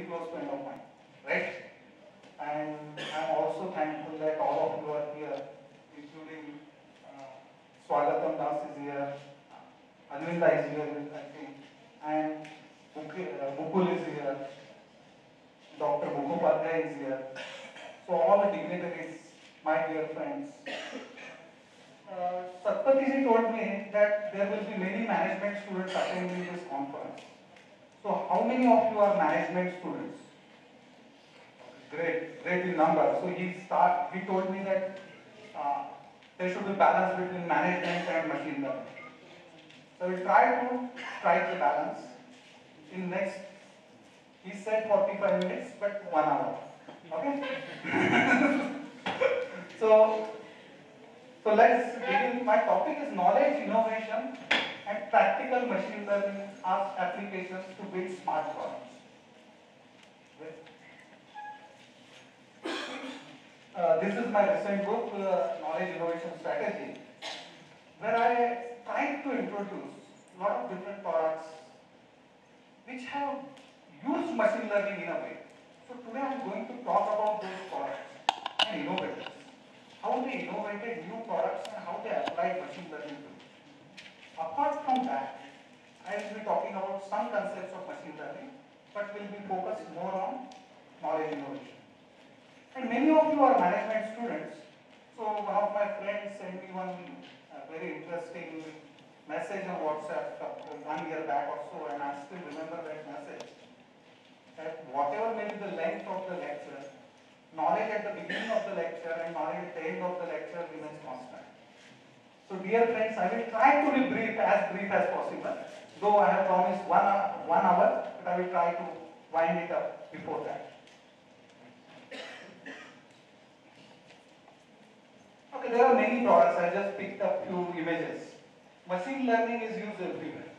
very close friend of mine, right? And I'm also thankful that all of you are here, including Swagatam Das is here, Anvinda is here, I think, and Mukul is here, Dr. Mukhopadhyay is here. So all the dignitaries, my dear friends. Satpathy told me that there will be many management students attending this conference. So how many of you are management students? Great, great in number. So he told me that there should be balance between management and machine learning. So we'll try to strike the balance in next, he said 45 minutes, but 1 hour. Okay? so, so let's begin. My topic is knowledge, innovation, and practical machine learning as applications to build smart products. This is my recent book, Knowledge Innovation Strategy, where I tried to introduce a lot of different products which have used machine learning in a way. So today I am going to talk about those products and innovators, how they innovated new products and how they applied machine learning to it. Apart from that, I will be talking about some concepts of machine learning, but will be focused more on knowledge innovation. And many of you are management students. So one of my friends sent me one very interesting message on WhatsApp 1 year back or so, and I still remember that message. That whatever may be the length of the lecture, knowledge at the beginning of the lecture and knowledge at the end of the lecture remains constant. So dear friends, I will try to be brief as possible. Though I have promised 1 hour, but I will try to wind it up before that. Okay, there are many products. I just picked up few images. Machine learning is used everywhere.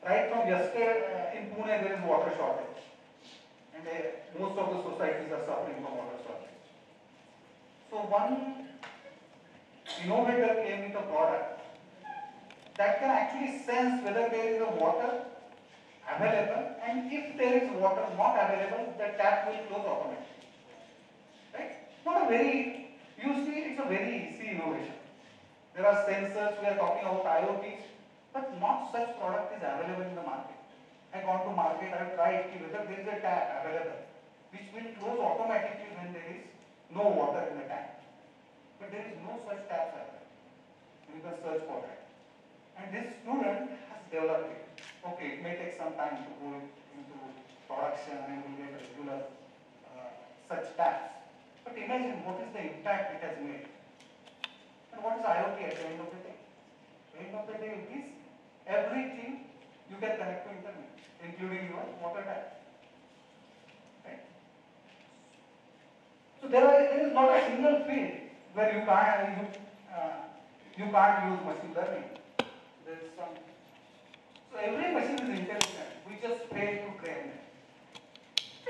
Right from yesterday, in Pune there is water shortage, and most of the societies are suffering from water shortage. So one innovator came with a product that can actually sense whether there is a water available, and if there is water not available, the tap will close automatically. Right? Not a very, you see, it's a very easy innovation. There are sensors, we are talking about IoTs, but not such product is available in the market. I gone to market, I have tried whether there is a tap available, which will close automatically when there is no water in the tank. But there is no such tap available. You can search for that. And this student has developed it. Okay, it may take some time to go into production and will get regular such taps. But imagine what is the impact it has made. And what is IoT at the end of the day? At the end of the day is everything you can connect to internet, including your water tap. Right? So there is not a single field where you can't use machine learning. There is some. So every machine is intelligent. We just fail to train them.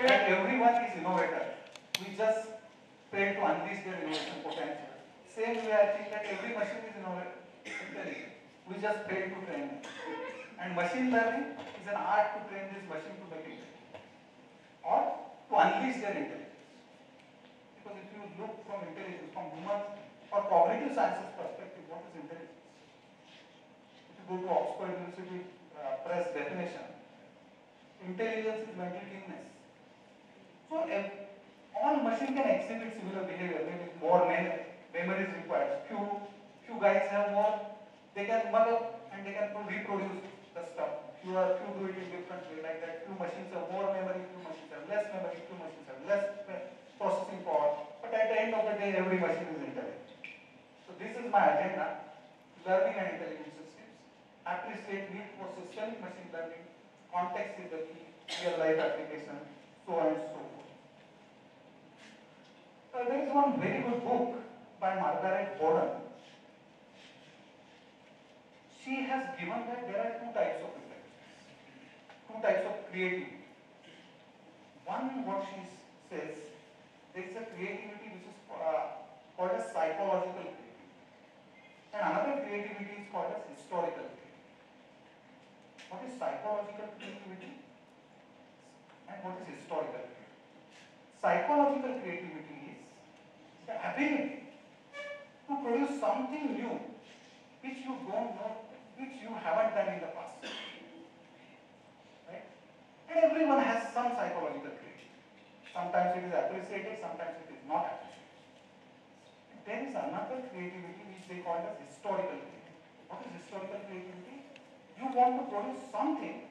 And everyone is innovator. We just fail to unleash their innovation potential. Same way I think that every machine is intelligent. We just fail to train them. And machine learning is an art to train this machine to make it or to unleash their intelligence. Because if you look from intelligence, from human or cognitive sciences perspective, what is intelligence? If you go to Oxford University Press definition, intelligence is mental keenness. So all machine can exhibit similar behavior, maybe more memory is required. Few guys have more, they can mug up and they can reproduce the stuff. Few do it in different way, like that. Few machines have more memory, few machines have less memory, few machines have less processing power. But at the end of the day, every machine is intelligent. So this is my agenda: learning and intelligence systems. Appreciate need for systemic machine learning. Context is the key. Real life application, so on and so forth. There is one very good book by Margaret Borden. She has given that there are two types of intelligence, two types of creativity. One, what she says, there is a creativity which is called as psychological creativity, and another creativity is called as historical creativity. What is psychological creativity? And what is historical creativity? Psychological creativity is the ability to produce something new which you don't know, which you haven't done in the past. Right? And everyone has some psychological creativity. Sometimes it is appreciated, sometimes it is not appreciated. And there is another creativity which they call as historical creativity. What is historical creativity? You want to produce something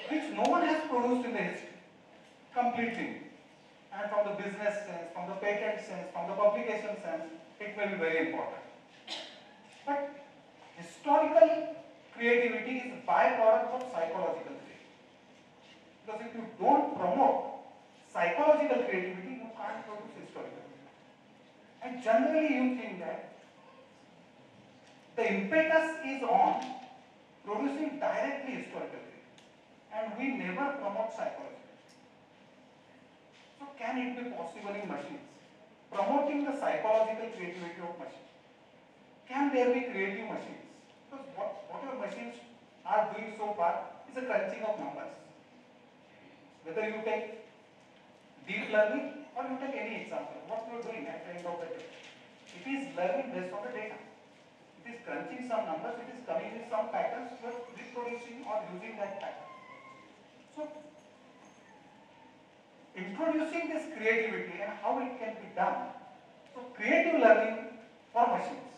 which no one has produced in the history, completely. And from the business sense, from the patent sense, from the publication sense, it may be very important. But historical creativity is a byproduct of psychological creativity. Because if you don't promote psychological creativity, you can't produce historical creativity. And generally you think that the impetus is on producing directly historical creativity. And we never promote psychology. So can it be possible in machines? Promoting the psychological creativity of machines. Can there be creative machines? Because what your machines are doing so far is a crunching of numbers. Whether you take deep learning or you take any example, what you are doing at the end of the day, it is learning based on the data. It is crunching some numbers, it is coming with some patterns, you are reproducing or using that pattern. So, introducing this creativity and how it can be done. So, creative learning for machines,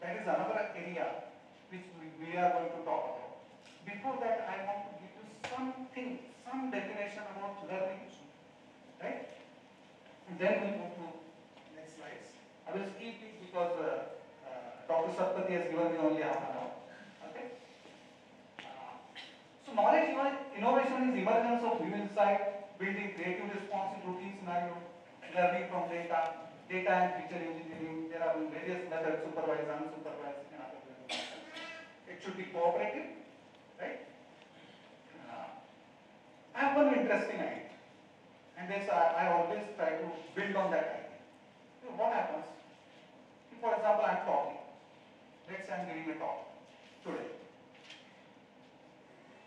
that is another area which we are going to talk about. Before that, I want to give you something, some definition about learning, right? And then we move to next slides. I will skip it because Dr. Satpathy has given me only half an hour. Okay. So knowledge innovation is emergence of new insight, building creative response in routine scenario, learning from data, data and feature engineering. There are various methods, supervised, unsupervised, and other methods. It should be cooperative, right? I have one interesting idea, and this I always try to build on that idea. So what happens? If, for example, I am talking. Let's say I am giving a talk today.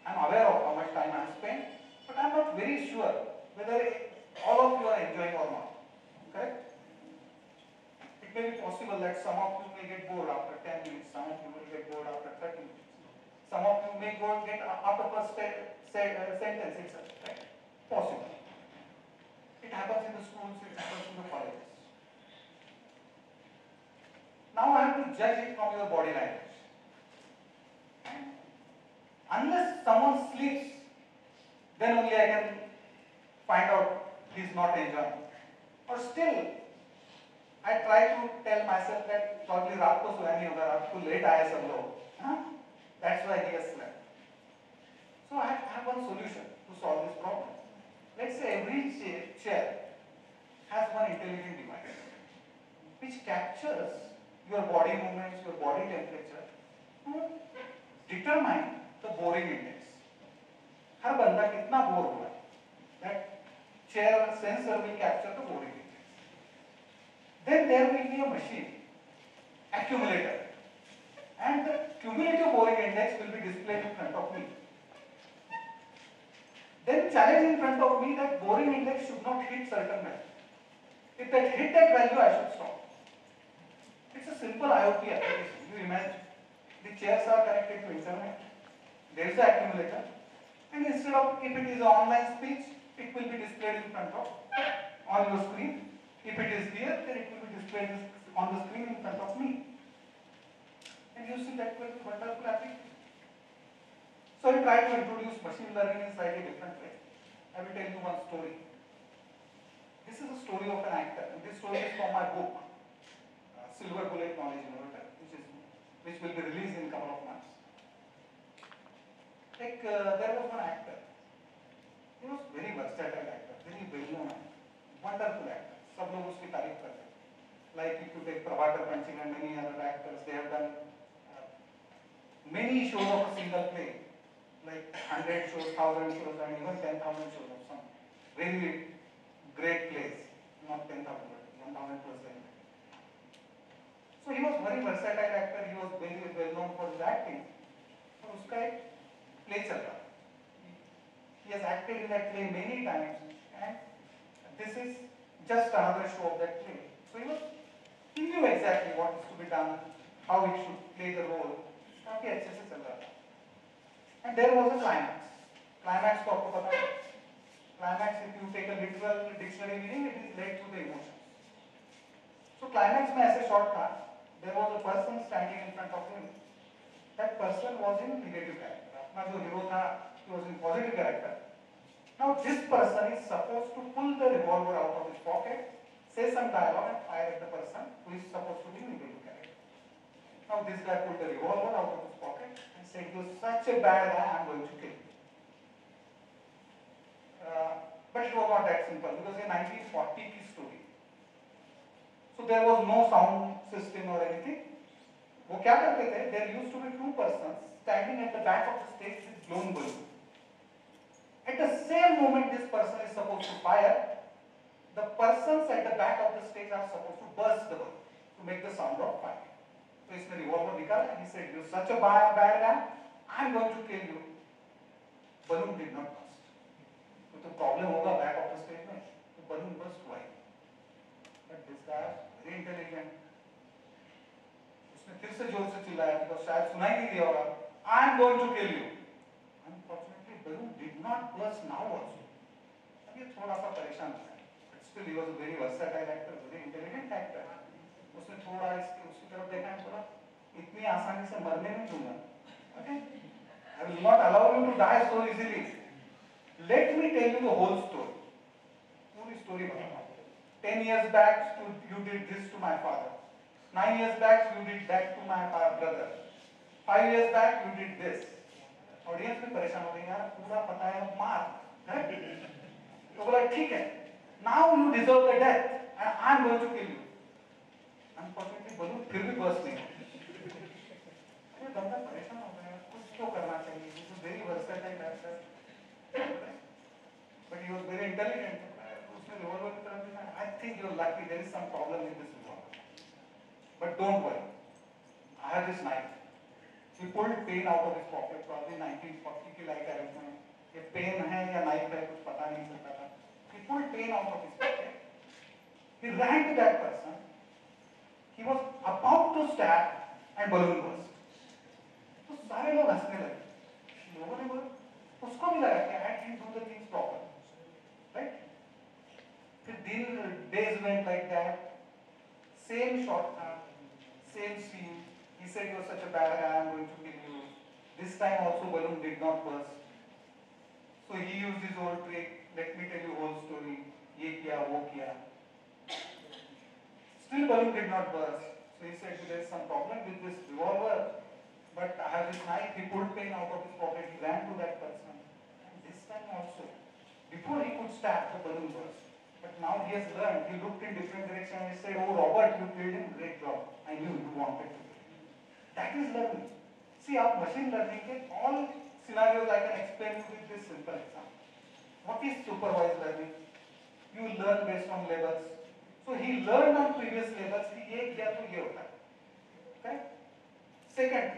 I am aware of how much time I have spent, but I am not very sure whether all of you are enjoying or not. Correct? It may be possible that some of you may get bored after 10 minutes, some of you will get bored after 30 minutes. Some of you may get after first sentence itself. Right? Possible. It happens in the schools, it happens in the colleges. Now I have to judge it from your body language. Unless someone sleeps, then only I can find out he is not enjoying. Or still, I try to tell myself that probably रात को सोया नहीं होगा, रात को late आए सब लोग. That's why he has slept. So I have one solution to solve this problem. Let's say every chair has one intelligent device which captures your body movements, your body temperature to determine the boring index. हर बंदा कितना bore हुआ है? That chair sensor will capture the boring index. Then there will be a machine, accumulator, and the cumulative boring index will be displayed in front of me. Then challenge in front of me that boring index should not hit certain value. If that hit that value, I should stop. It's a simple IoT application. You imagine the chairs are connected to internet. There is the accumulator, and instead of if it is an online speech, it will be displayed in front of on your screen. If it is here, then it will be displayed on the screen in front of me. And you see that will be wonderful application. So I try to introduce machine learning in a slightly different way. I will tell you one story. This is a story of an actor. And this story is from my book, Silver Bullet Knowledge Innovator, which will be released in a couple of months. There was one actor. He was very versatile actor, very well-known actor, wonderful actor. सब लोग उसकी तारीफ करते हैं. Like if you take Prabhakar Panching and many other actors, they have done many shows of a single play, like 100 shows, 1,000 shows, and even 10,000 shows of some very great plays. Not 10,000, but 1,000 plus. So he was very versatile actor. He was very well known for his acting. और उसका एक play चल रहा. He has acted in that play many times, and this is just another show of that play. So he knew exactly what is to be done, how it should play the role. काफी अच्छे से चल रहा था. And there was a climax. Climax को आपको पता है? Climax, if you take a literal dictionary meaning, it is led to the emotions. So climax में ऐसे short था. There was a person standing in front of him. That person was in negative character. अपना जो hero था, he was in positive character. Now this person is supposed to pull the revolver out of his pocket, say some dialogue and fire at the person who is supposed to be in negative character. Now this guy pulled the revolver out of his pocket and said, "You are such a bad guy, I am going to kill you." But it was not that simple because in 1940 की story. So there was no sound system or anything. वो क्या करते थे? There used to be two persons standing at the back of the stage with blown balloon. At the same moment this person is supposed to fire, the persons at the back of the stage are supposed to burst the balloon to make the sound of fire. So इसने revolver निकाला. He said, "You're such a bad guy. I'm going to kill you." Balloon did not burst. तो problem होगा back of the stage में. तो balloon burst हुआ. But this guy is very intelligent. उसने फिर से जोर से चिल्लाया because शायद सुनाई नहीं दिया होगा. "I'm going to kill you." Unfortunately, balloon did not burst now also. अब ये थोड़ा सा परेशान था. But still, he was a very versatile actor, very intelligent actor. उसने थोड़ा उसकी तरफ देखा और बोला, "इतनी आसानी से मरने नहीं दूंगा. Okay? I will not allow you to die so easily. Let me tell you the whole story." पूरी story बताऊंगा. 10 years back, you did this to my father. 9 years back, you did that to my brother. 5 years back, you did this. Audience भी परेशान हो गई यार, पूरा पता है, मार. तो बोला ठीक है. Now you deserve the death, and I am going to kill you. Unfortunately, balloon फिर भी burst नहीं. ये बंदा परेशान हो गया. कुछ तो करना चाहिए. He is very versatile actor, but he was very intelligent. उसने revolver की तरफ देखा. I think you are lucky. There is some problem with this revolver. But don't worry. I have this knife. He pulled pen out of his pocket. Probably 1940 की light है उसमें. ये pen है या नाइफ है कुछ पता नहीं चलता था. He pulled pen out of his pocket. He ran to that person. He was about to stab and balloon burst. तो सारे लोग हंसने लगे. लोगों ने बोला उसको भी लगा कि I didn't do the things proper, right? फिर days went like that. Same shot था, same scene. He said, "You are such a bad guy. I am going to kill you." This time also balloon did not burst. So he used his old trick. Let me tell you whole story. ये किया वो किया. Still balloon did not burst. So he said, "There is some problem with this revolver, but I have this knife." He pulled pen out of his pocket. He ran to that person. And this time also, before he could stab, the balloon burst. But now he has learned. He looked in different direction and he said, "Oh Robert, you killed him. Great job. I knew you wanted to kill him." That is learning. See, आप machine learning के all scenarios I can explain you with this simple example. What is supervised learning? You learn based on labels. So he learned on previous labels कि ये किया तो ये होता है. Okay? Second,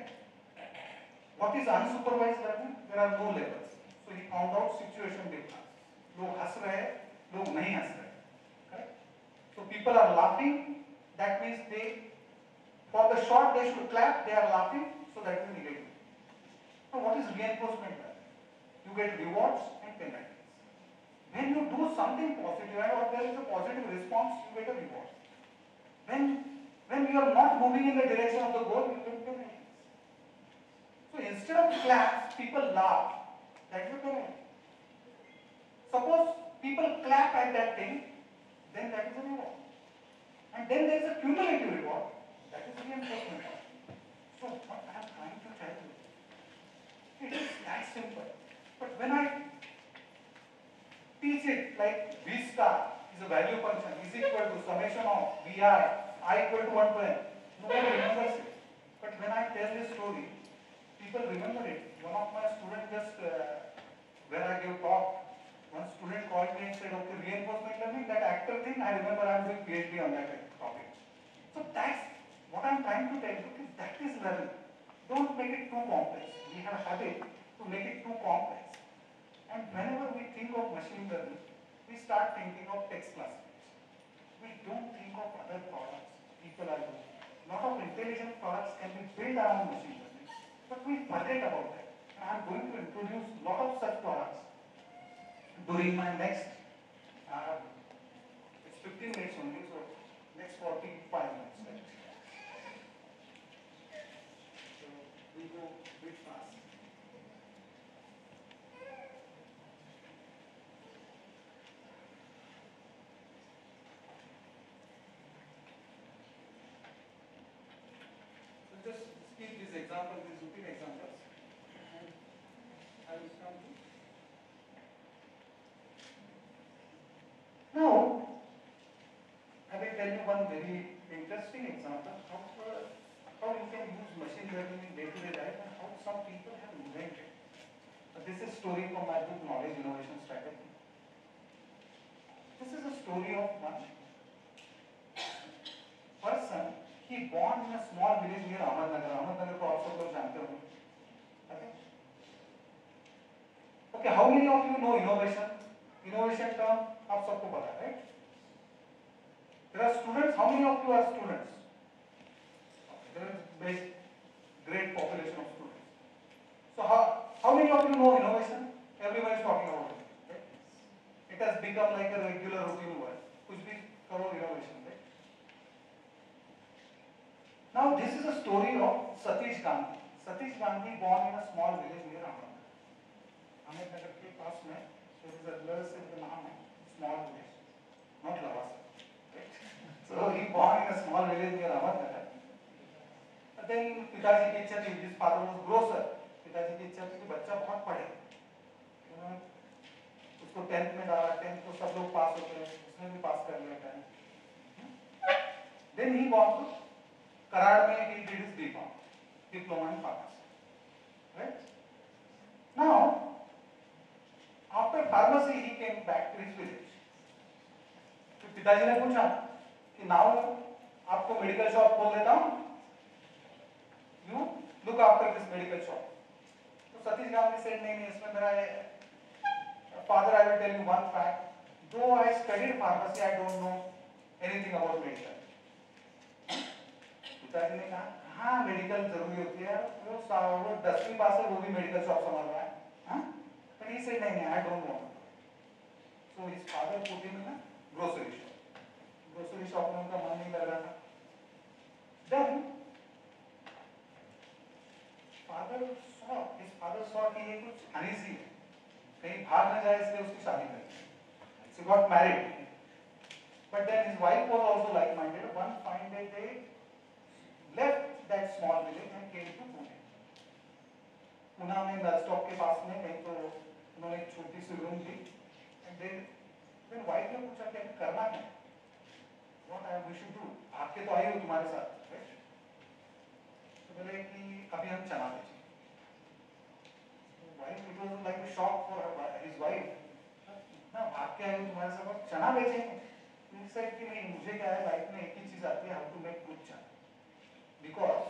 what is unsupervised learning? There are no labels. So he found out situation difference. लोग हंस रहे हैं, लोग नहीं हंस रहे. Correct? So people are laughing. That means they, for the shot they should clap. They are laughing. So that is negative. So what is reinforcement learning? You get rewards and penalties. When you do something positive or there is a positive response, you get a reward. When you are not moving in the direction of the goal, you get penalties. So instead of claps, people laugh. That is a penalty. Suppose people clap at that thing, then that is a reward. And then there is a cumulative reward. That is reinforcement. So what I am trying to tell you, it is that simple. But when I teach it like V star is a value function is equal to summation of Vi, I equal to 1 to n, nobody remembers it. But when I tell this story, people remember it. One of my students just, when I give talk, one student called me and said, "Okay, reinforcement learning, that actor thing, I remember I am doing PhD on that topic." So that's what I am trying to tell you, that is learning. Don't make it too complex. We have a habit to make it too complex. And whenever we think of machine learning, we start thinking of text classification. We don't think of other products people are doing. A lot of intelligent products can be built around machine learning, but we forget about that. And I'm going to introduce a lot of such products during my next, it's 15 minutes only, so next 45 minutes. Right? So we go a bit fast. So just keep these examples, these routine examples, and I will come to. Now, I will tell you one very interesting example how you can use machine learning in day-to-day life and how some people have invented. This is a story from my book Knowledge Innovation Strategy. This is a story of one person. He born in a small village near Ahmednagar. Ahmednagar को आप सब लोग जानते होंगे. Okay. Okay. How many of you know innovation? Innovation term आप सबको पता है, right? There are students. How many of you are students? There is great population of students. So how many of you know innovation? Everyone is talking about it. Right? It has become like a regular routine word. कुछ भी करो innovation. Right? Now this is a story of Satish Gandhi. Satish Gandhi born in a small village near Ahmednagar. Ahmednagar के पास में there is a village का नाम है small village, not Lavasa. Right? So he born in a small village near Ahmednagar. But then पिताजी की इच्छा थी, his father was grocer. पिताजी की इच्छा थी कि बच्चा बहुत पढ़े. उसको 10th में डाला, 10th को सब लोग पास होते हैं, उसने भी पास कर लिया 10th. Then he born to Karad में he did his B.Com, diploma in pharmacy. Right? Now, after pharmacy he came back to his village. तो पिताजी ने पूछा कि now आपको मेडिकल शॉप खोल देता हूँ. You look after this medical shop. So Satish Gandhi said, नहीं इसमें मेरा father, I will tell you one fact. Though I studied pharmacy, I don't know anything about medical. पिताजी ने कहा हाँ मेडिकल जरूरी होती है, वो 10वीं पास है वो भी मेडिकल शॉप संभाल रहा है, हाँ? But he said नहीं I don't want. So his father put him in a grocery shop. Grocery shop में उनका मन नहीं लग रहा था. Then his father saw कि ये कुछ अनईजी है, कहीं भाग न जाए इसलिए उसकी शादी कर दी. So he got married. But then his wife was also like-minded. One fine day they left that small village and came to Pune. Pune में बस स्टॉप के पास में कहीं तो उन्होंने एक छोटी सी रूम ली. And then wife ने पूछा कि अभी करना क्या? What we should do? भाग के तो आई हो तुम्हारे साथ, right? तो बोले कि अभी हम चना बेचेंगे. Wife, it was like a shock for his wife. ना भाग के आई हो तुम्हारे साथ चना बेचेंगे. He said कि नहीं मुझे क्या है लाइफ में एक ही चीज आती है, how to make good चना. Because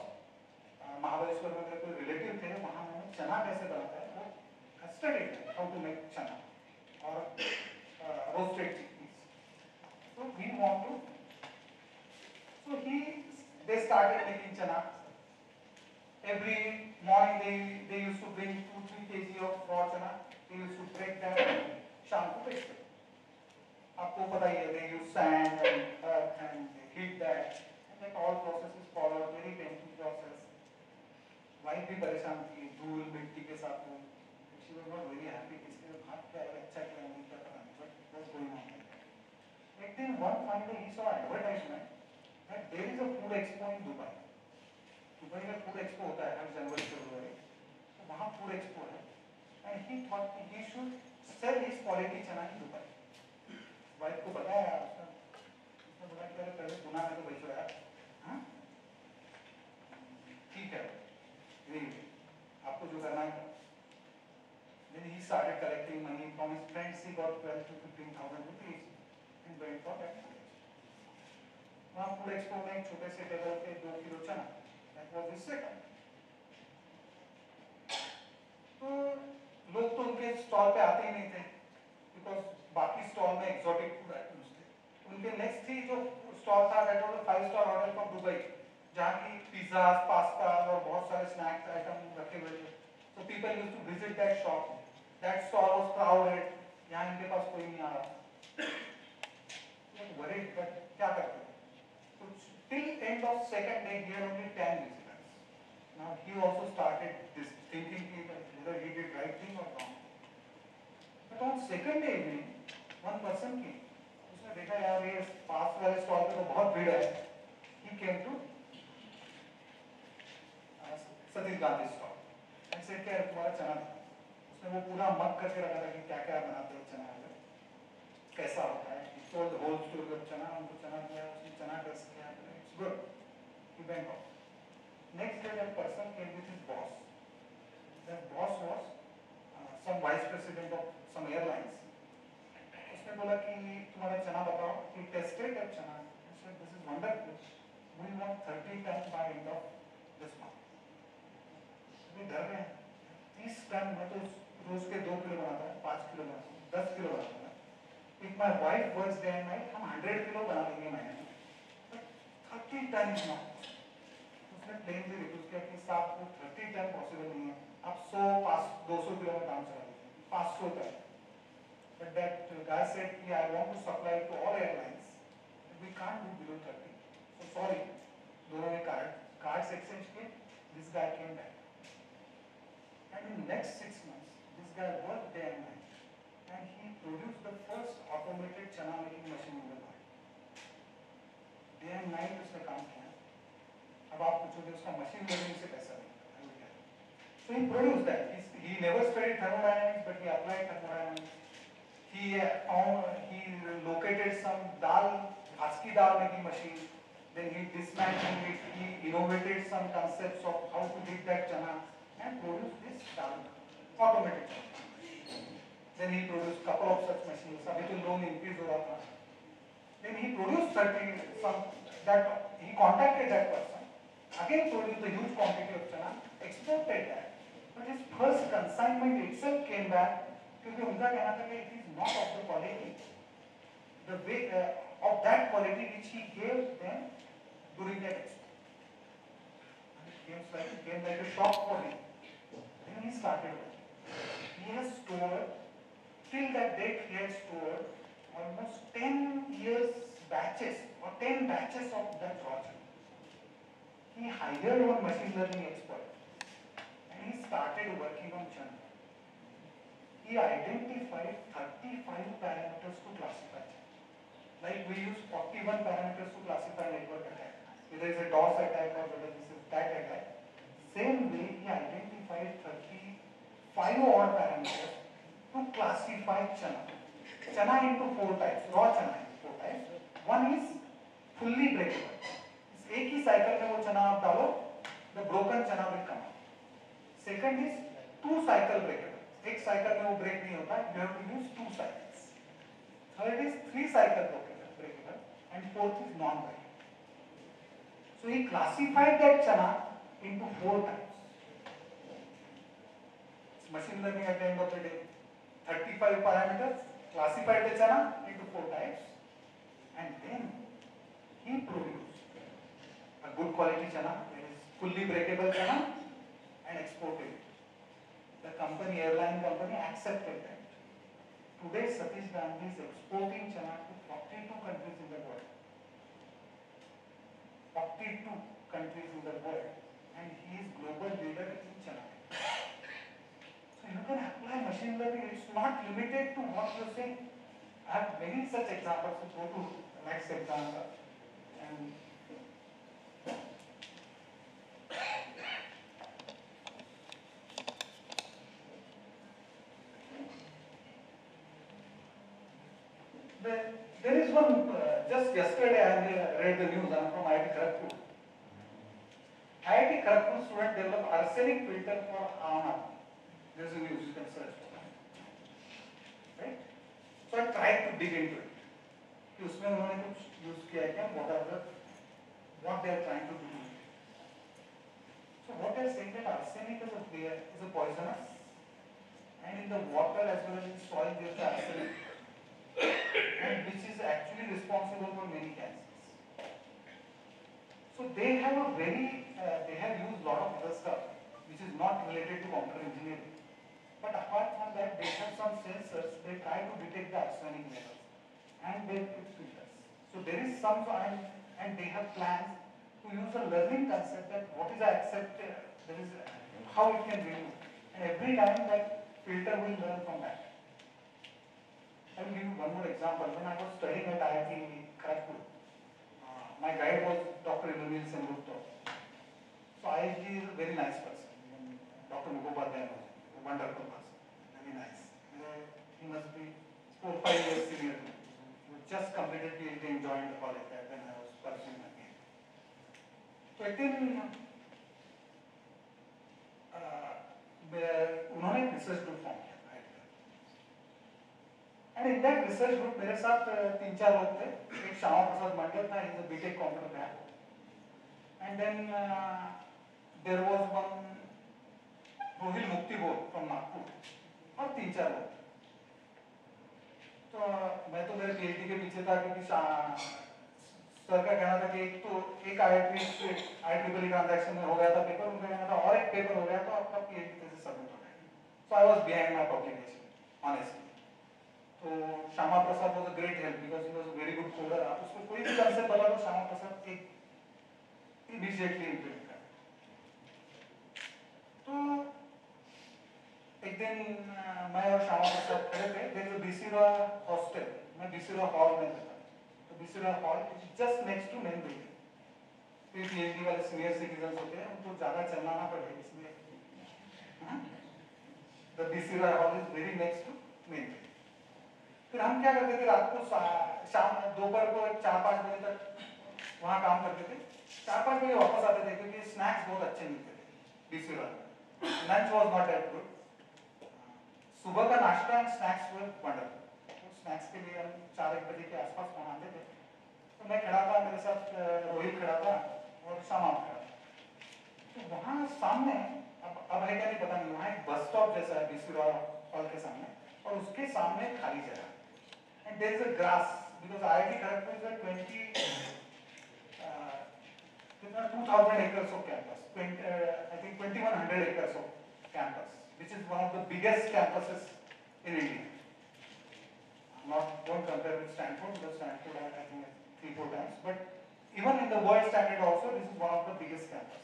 महाबलेश्वर में मेरे कोई रिलेटिव थे, वहाँ मैंने चना कैसे बनाता है वो studied how to make चना और roasted chickpeas. So we want to. So they started making chana. Every morning they used to bring 2-3 kg of raw chana. They used to break that and शाम को बेचते. आपको पता ही है they use sand and earth and they heat that. And like all processes followed, very painful process. Wife भी परेशान थी, धूल मिट्टी के साथ वो. She was not very happy. इसके भाग क्या है अच्छा क्या नहीं क्या पता नहीं. But what was going on? एक दिन one fine day he saw advertisement that there is a food expo in Dubai. Dubai में फूड एक्सपो होता है हर जनवरी फरवरी, तो वहाँ फूड एक्सपो है. And he thought he should sell his quality चना in Dubai. Wife को बताया, उसने बोला कि अरे पहले पुणे में तो बेचो यार, हाँ? ठीक है, आपको जो करना है. Then he started collecting money from his friends. He got 12 to 15,000 rupees and went for that. वहाँ फूड एक्सपो में एक छोटे से टेबल पे 2 किलो चना. That was his setup. तो लोग तो उनके स्टॉल पे आते ही नहीं थे, बिकॉज बाकी स्टॉल में एक्सोटिक फूड आइटम्स थे. उनके नेक्स्ट ही जो स्टॉल था that was a 5 star hotel from Dubai, जहाँ की पिज्जा, पास्ता और बहुत सारे स्नैक्स आइटम रखे हुए थे. So people used to visit that shop. That stall was crowded. यहाँ इनके पास कोई नहीं आ रहा. Worried, but क्या करते? So till end of second day, he had only 10 visitors. Now he also started this thinking whether he did right thing or wrong. But on second day evening, one person came. उसने देखा यार ये पास वाले stall पे तो बहुत भीड़ है. He came to Satish Gandhi stall. ऐसे क्या तुम्हारा चना था. उसने वो पूरा मग करके रखा था कि क्या क्या बनाते हो चना में, कैसा होता है. told the whole story of चना, उनको चना दिया, उसने चना टेस्ट किया. It's good. He went off. Next day that person came with his boss. That boss was some vice president of some airlines. उसने बोला कि तुम्हारा चना बताओ. He tested that चना. He said this is wonderful. We want 30 tons by end of this month. वे डर रहे हैं. 30 टन में तो रोज के 2 किलो बनाता है, 5 किलो बनाता है, 10 किलो बनाता है. If my wife works day and night, हम 100 किलो बना देंगे महीने में. 30 टन ना. उसने प्लेन से रिव्यूज किया कि साहब वो 30 टन पॉसिबल नहीं है. आप 200 किलो में काम चला लीजिए, 500 ton. But that guy said कि I want to supply to all airlines. We can't do below 30. So sorry. दोनों ने कार्ड्स एक्सचेंज किए. This guy came back. And in the next 6 months, this guy worked day and night, and he produced the first automated chana making machine in the world. Day and night उसने काम किया. अब आप पूछोगे उसका machine learning से कैसा नहीं? So he produced that. He never studied thermodynamics, but he applied thermodynamics. He located some Husky dal making machine. Then he dismantled it. He innovated some concepts of how to make that chana and produced this automated chana. Then he produced couple of such machines. अभी तो loan increase हो रहा था. Then he produced he contacted that person. Again produced a huge quantity of chana, exported that. But his first consignment itself came back क्योंकि उनका कहना था कि it is not of the quality, the way of that quality which he gave them during that export. It came like a shock for him. Then he started working. He has stored, till that date he had stored almost 10 years batches or 10 batches of that raw chana. He hired one machine learning expert and he started working on chana. He identified 35 parameters to classify chana. Like we use 41 parameters to classify network attack. Whether it's a DOS attack or whether this is that attack. Same way he identified 35 odd parameters to classify chana. Chana into 4 types, raw chana into 4 types. One is fully breakable. इस एक ही cycle में वो चना आप डालो, the broken chana will come out. Second is 2 cycle breakable. एक cycle में वो break नहीं होता, you have to use 2 cycles. Third is 3 cycle breakable, and fourth is non-breakable. So he classified that chana into 4 types. It's machine learning at the end of the day. 35 parameters, classified the chana into 4 types, and then he produced a good quality chana, that is fully breakable chana, and exported it. The company, airline company, accepted that. Today, Satish Gandhi is exporting chana to 42 countries in the world. 42 countries in the world, and he is global leader in chana. So you can apply machine learning. It's not limited to what you're saying. I have many such examples. So go to the next example. And there is one, just yesterday I read the news. I'm from IIT Kharagpur. IIT Kharagpur student developed arsenic filter for Aam. There's a news, you can search for that. Right? So I tried to dig into it. कि उसमें उन्होंने कुछ use किया क्या, what they are trying to do. So what they are saying that arsenic is a poisonous, and in the water as well as in soil there is arsenic, and which is actually responsible for many cancers. So they have a they have used a lot of other stuff which is not related to computer engineering. But apart from that, they have some sensors, they try to detect the arsenic levels and they put filters. So there is some, and they have plans to use a learning concept that what is accepted, there is how it can be used. And every time that filter will learn from that. I will give you one more example. When I was studying at IIT Kharagpur, my guide was Dr. Emil Sengupta. So IIT is a very nice person. Dr. Mukhopadhyay was a wonderful person, very nice. He must be 4 or 5 years senior to me. He just completed PhD and joined the college when I was pursuing again. So एक दिन उन्होंने एक research group form किया and in that research group मेरे साथ 3-4 लोग थे. एक श्यामा प्रसाद मंडल था, he is a BTech computer guy, and then there was one Rohil Muktibodh from Nagpur और 3-4 लोग. तो मैं तो मेरे पीएचडी के पीछे था क्योंकि सर का कहना था कि एक IEEE ट्रांजैक्शन में हो गया था पेपर, उनका कहना था और एक पेपर हो गया तो आपका पीएचडी थीसिस सबमिट हो जाएगी. So I was behind my publication honestly. तो Shyama Prasad was a great help because he was a very good coder. आप उसको कोई भी कंसेप्ट बता दो, श्यामा प्रसाद एक इमीडिएटली इम्प्लीमेंट कर. तो एक दिन मैं और श्यामा प्रसाद खड़े थे. There is a B C Roy hostel, मैं बीसीरा हॉल में था. तो B C Roy hall just next to main building. PhD वाले सीनियर सिटीजन होते हैं, उनको ज्यादा चलना ना पड़े इसलिए the B C Roy hall is very next to main building. फिर हम क्या करते थे, रात को शाम दोपहर को 4-5 बजे तक वहाँ काम करते थे. 4-5 बजे वापस आते थे क्योंकि स्नैक्स बहुत अच्छे मिलते थे B C Roy. Lunch was not that good. सुबह का नाश्ता and snacks were wonderful. Snacks के लिए हम 4-1 बजे के आसपास वहाँ आते थे. तो मैं खड़ा था, मेरे साथ रोहित खड़ा था और सामा खड़ा था. तो वहाँ सामने अब है क्या नहीं पता नहीं, वहाँ एक बस स्टॉप जैसा है बीसीरा हॉल के सामने, और उसके सामने खाली जगह. And there is a grass because IIT Kharagpur is a 2000 acres of campus. I think 2100 acres of campus, which is one of the biggest campuses in India. Don't compare with Stanford because Stanford I think 3-4 times, but even in the world standard also this is one of the biggest campus.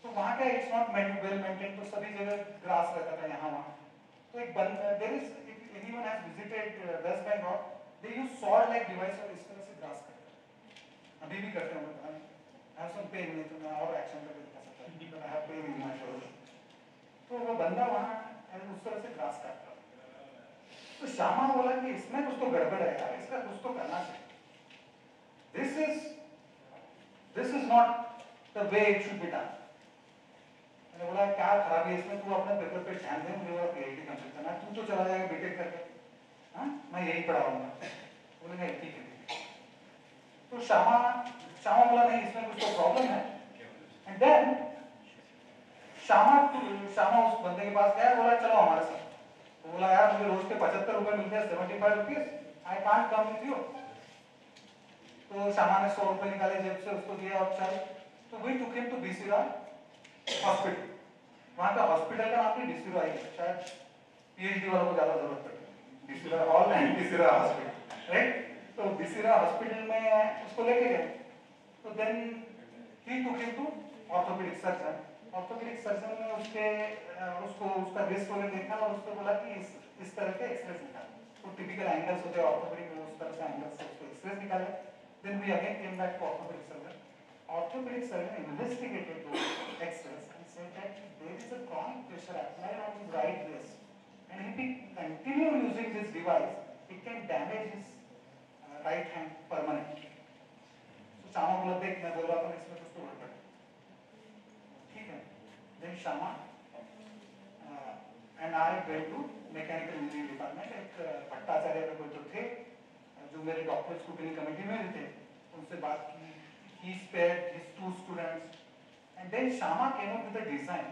तो वहाँ क्या it's not well maintained, तो सभी जगह grass रहता था यहाँ वहाँ. तो एक there is, if anyone has visited West Bengal, they use sword like device और इस तरह से ग्रास करते हैं. अभी भी करते हैं. I have some pain, नहीं तो मैं और एक्शन करके दिखा सकता हूँ, but I have pain in my shoulder. तो वो बंदा वहाँ उस तरह से ग्रास करता. तो श्यामा बोला कि इसमें कुछ तो गड़बड़ है यार, इसका कुछ तो करना चाहिए. This is not the way it should be done. मैंने बोला क्या खराबी है इसमें, तू अपने पेपर पे ध्यान दे, मुझे बोला पीएचडी कंप्लीट करना है, तू तो चला जाएगा बीटेक करके. हाँ मैं यही पढ़ाऊंगा. बोलेगा ठीक है. तो श्यामा बोला नहीं इसमें कुछ तो प्रॉब्लम है. एंड देन श्यामा उस बंदे के पास गया, बोला चलो हमारे साथ. तो बोला यार मुझे रोज के 75 रुपए मिलते हैं, 75 rupees, I can't come with you. तो श्यामा ने 100 रुपए निकाले जेब से, उसको दिया और चल. तो we took him to B C Roy hospital. वहाँ का हॉस्पिटल का नाम भी बीसीरा ही है, शायद पीएचडी वालों को ज्यादा जरूरत पड़ती. बीसीरा हॉल एंड बीसीरा हॉस्पिटल, राइट. तो बीसीरा हॉस्पिटल में उसको लेके गए. तो then he took him to orthopaedic surgeon. Orthopaedic surgeon ने उसका रिस्ट वगैरह देखा और उसको बोला कि इस तरह के एक्सरेस निकाल. तो टिपिकल एंगल्स होते हैं ऑर्थोपेडिक में, उस तरह से एंगल्स से उसको एक्सरेस निकाले. Then we again came back to orthopaedic surgeon. Orthopedic surgeon investigated those X-rays and said that there is a chronic pressure applied on his right wrist, and if he continue using this device, it can damage his right hand permanently. So Shama बोला देख मैं बोल रहा था इसमें कुछ तो गड़बड़. ठीक है. Then Shama and I went to mechanical engineering department. एक भट्टाचार्य कोई तो थे जो मेरे डॉक्टर स्कूटनी कमेटी में थे, उनसे बात की. He spared his 2 students, and then Shama came up with a design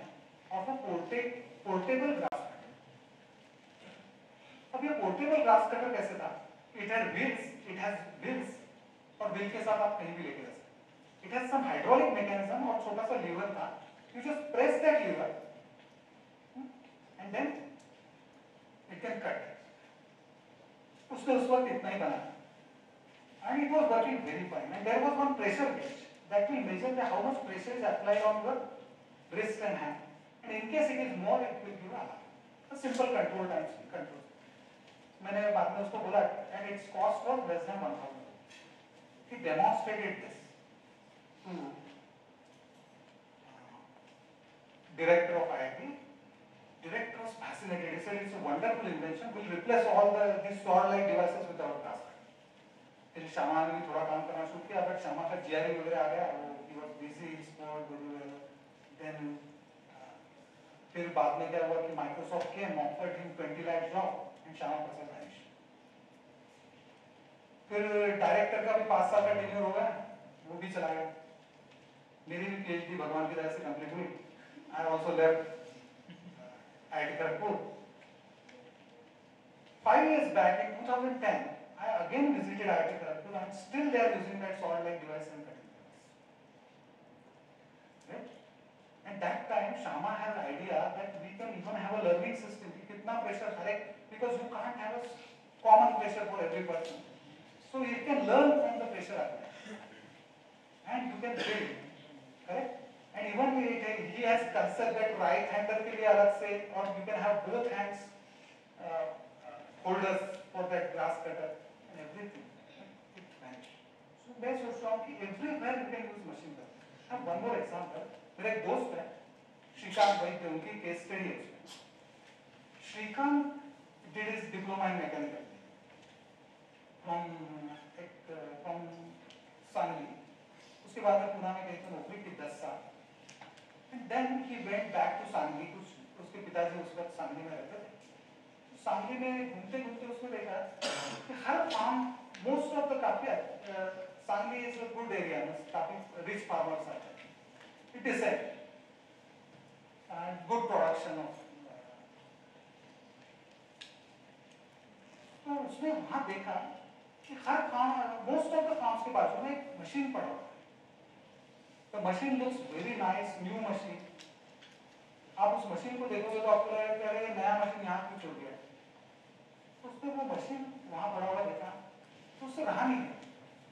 of a portable grass cutter. Grass cutter कैसे था? इट हैज व्हील्स और व्हील के साथ आप कहीं भी लेके जा सकते। It has some hydraulic mechanism और छोटा सा लीवर था, you just press that lever and then it can cut. उसने उस वक्त इतना ही बनाया and it was working very fine, and there was one pressure gauge that will measure how much pressure is applied on your wrist and hand, and in case it is more it will give a simple control times control. मैंने बाद में उसको बोला and its cost was less than 1000. He demonstrated this to director of IIT. Director was fascinated. He said it's a wonderful invention, will replace all these sword-like devices with our task. फिर शामा ने भी थोड़ा काम करना शुरू किया, but शामा का GRE वगैरह आ गया, वो he was busy spot then फिर बाद में क्या हुआ कि माइक्रोसॉफ्ट के offered him 20 lakh job and Shama Prasad vanish. फिर डायरेक्टर का भी 5 साल का टेन्योर हो गया, वो भी चला गया। मेरी भी पीएचडी भगवान की दया से कंप्लीट हुई। I also left IIT Kharagpur. 5 years back in 2010 I again visited IIT Kharagpur and still they are using that sword-like device and cutting device. Right? And that time Shama had an idea that we can even have a learning system. Kitna pressure hare, because you can't have a common pressure for every person. So you can learn from the pressure applied. And you can build. Correct? And even he has concept that right-hander ke liye alag se, or you can have both hands holders for that grass cutter. Everything, it vanished. So मैं सोच रहा हूँ कि everywhere you can use machine learning. अब one more example, मेरा एक दोस्त है, श्रीकांत भाई, जो उनकी केस स्टडी है उसमें। Shrikant did his diploma in mechanical from Sangli. उसके बाद में पुणे में गई थी नौकरी की 10 साल। And then he went back to Sangli, उसके पिताजी उस वक्त सांगली में रहते थे। सांगली में घूमते घूमते उसने देखा कि हर फार्म मोस्ट ऑफ द काफी Sangli is a good area, काफी रिच फार्मर्स आते हैं, it is and good production of. तो उसने वहां देखा कि हर farm, most of the farms के बाजू में एक मशीन पड़ा हुआ है। The machine looks very nice, new machine. आप उस मशीन को देखोगे तो आपको लगेगा कि अरे नया मशीन यहाँ क्यों छोड़ दिया। उसने वो मशीन वहां पड़ा हुआ देखा तो उससे रहा नहीं।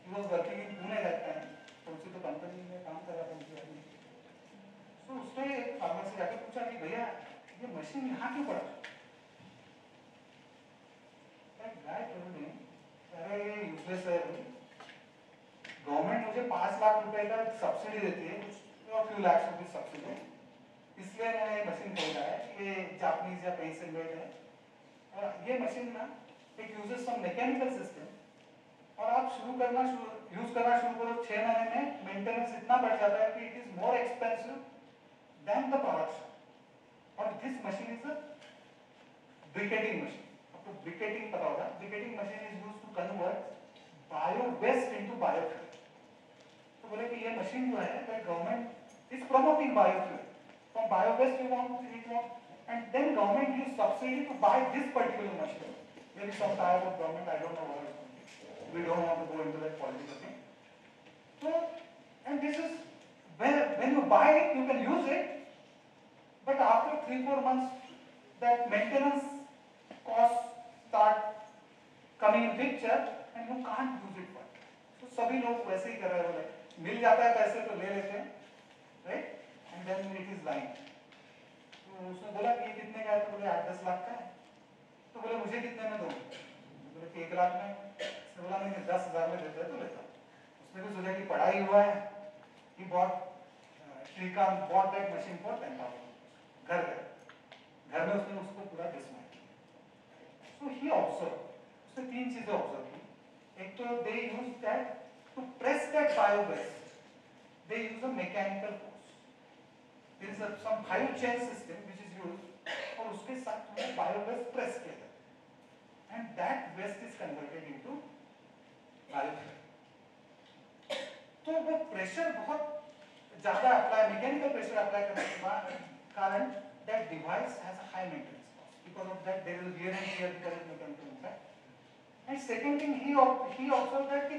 He was working in Pune that time, तो उसी तो कंपनी में काम कर रहा था उनकी आदमी। तो उसने एक फार्मर से जाकर पूछा कि भैया ये मशीन यहाँ क्यों पड़ा? गाय told him, अरे ये यूजलेस है, गवर्नमेंट मुझे 5 लाख रुपए का सब्सिडी देती है, और few lakhs रुपए सब्सिडी, इसलिए मैंने ये मशीन खरीदा है। ये जापानीज या कहीं से मेड है, और ये मशीन ना एक यूजेस सम मैकेनिकल सिस्टम, और आप यूज करना शुरू करो 6 महीने में मेंटेनेंस इतना बढ़ जाता है कि it is more expensive than the production. और this machine is a briquetting machine. आपको ब्रिकेटिंग पता होगा, briquetting machine is used to convert bio waste into biofuel. तो बोले कि ये मशीन जो है that government is promoting biofuel, from bio waste we want and then government gives subsidy to buy this particular machine. Maybe some type of government, I don't know what it is. We don't want to go into that political thing. So, and this is where when you buy it, you can use it, but after 3-4 months, that maintenance costs start coming in picture, and you can't use it for. So सभी लोग वैसे ही कर रहे हैं, बोले मिल जाता है पैसे तो ले लेते हैं, right? And then it is lying. तो उसने बोला कि ये कितने का है? तो बोले 8-10 लाख का है। तो बोले मुझे कितने में दो? बोले कि 1 लाख में। उसने बोला नहीं 10,000 में देते तो लेता। उसने भी सोचा कि पढ़ाई हुआ है, he bought Shrikant bought that machine for 10,000। घर में उसने उसको पूरा डिसमेंटल किया। So he observed, उसने 3 चीजें ऑब्जर्व की। एक तो they use that to press that bio waste, they use a mechanical force. There is some high chain system which is used, और उसके साथ में bio waste press किया जाता है, and that waste is converted into biofuel। तो वो pressure बहुत ज्यादा अप्लाई, मैकेनिकल प्रेशर अप्लाई करने के कारण that device has a high maintenance cost, because of that there is wear and tear because of mechanical impact, And second thing, he observed that कि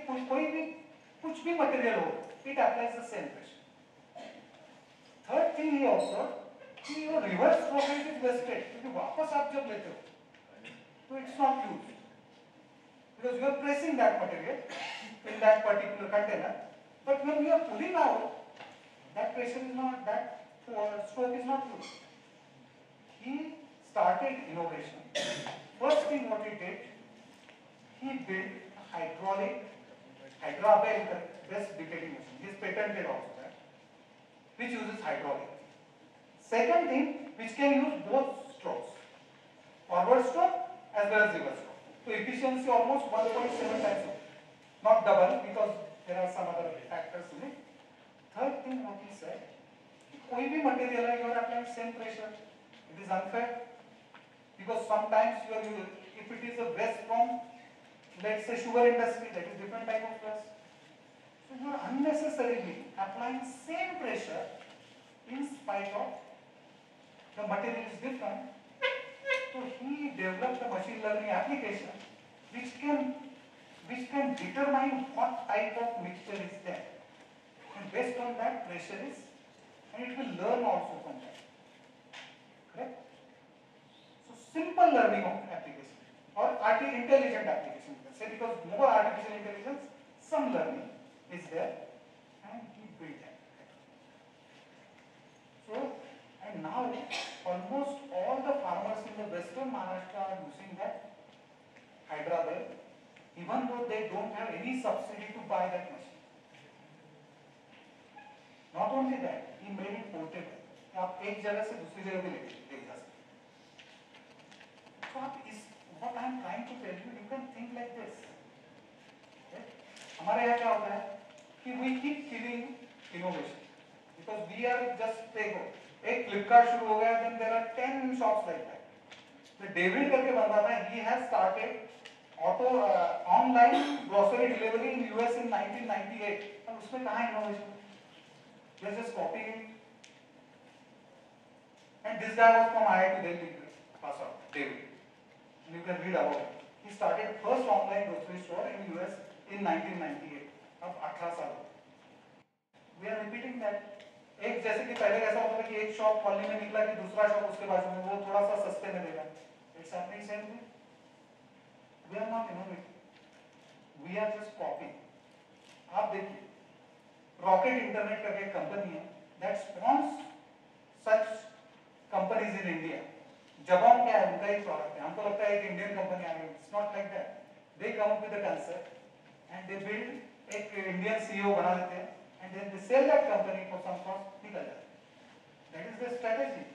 कुछ भी material हो, it applies the same pressure. Third thing he observed कि your reverse flow rate is wasted, क्योंकि वापस आप जब लेते हो, तो it's not used because you are pressing that material in that particular container, but when you are pulling out, that pressure is not, that stroke is not used. He started innovation. First thing what he did, he built a hydraulic, Hydrabel, the best detecting machine. He has patented also that, which uses hydraulic. Second thing, which can use both strokes, forward stroke as well as reverse stroke. So efficiency almost 1.7 times, not double because there are some other factors in it. Third thing what he said, कोई भी material है, you are applying same pressure. It is unfair because sometimes if it is a waste from, let's say, sugar industry, that is different type of waste. So you are unnecessarily applying same pressure in spite of the material is different. So he developed a machine learning application which can determine what type of mixture is there, and based on that pressure is, and it will learn also from that. Correct? So simple learning of application or intelligent application, say, because more artificial intelligence, some learning is there, and he built that. So, and now almost all the farmers in the western Maharashtra are using that Hydrabel, even though they don't have any subsidy to buy that machine. Not only that, he made it portable. आप एक जगह से दूसरी जगह भी ले जा सकते। तो आप इस, what I am trying to tell you, you can think like this. हमारे यहाँ क्या होता है कि we keep killing innovation because we are just देखो, एक Flipkart शुरू हो गया, then there are 10 shops like that. तो डेविड करके बंदा था, he has started online grocery delivery in US in 1998. और उसमें कहाँ innovation? They are just copying it. And this guy was from IIT Delhi, pass out, David. And you can read about it. He started first online grocery store in US in 1998. अब 18 साल हो गए. We are repeating that. एक जैसे कि पहले ऐसा होता था कि एक शॉप कॉलोनी में निकला कि दूसरा शॉप उसके बाजू में, वो थोड़ा सा सस्ते में देगा. It's happening same thing. We are not innovating. We are just copying. आप देखिए, रॉकेट इंटरनेट करके एक कंपनी है that spawns such companies in India. Jabong क्या है, उनका एक प्रोडक्ट है. हमको लगता है एक इंडियन कंपनी आ गई. It's not like that. They come up with a concept and they build, एक इंडियन CEO बना देते हैं, and then they sell that company for some cost, निकल जाते हैं. That is the strategy.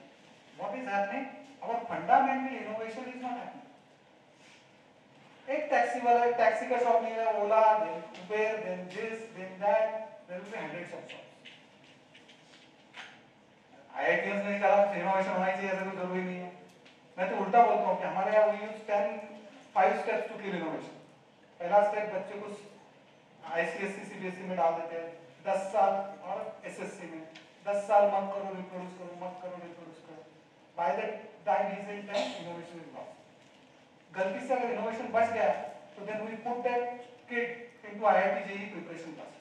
What is happening? Our fundamental innovation is not happening. एक taxi वाला, एक टैक्सी का शॉप नहीं है, ओला, then Uber, then this, then that. There will be hundreds of shops. IITians ने निकाला इनोवेशन होना चाहिए, ऐसा कोई जरूरी नहीं है. मैं तो उल्टा बोलता हूँ कि हमारे यहाँ we use 5 steps to kill innovation. पहला स्टेप बच्चे को ICSE CBSE में डाल देते हैं, 10 साल, और SSC में 10 साल मत करो रिप्रोड्यूस करो. By the time he is in 10, innovation is lost. गलती से अगर innovation बच गया, तो then we put that kid into IIT JEE preparation classes.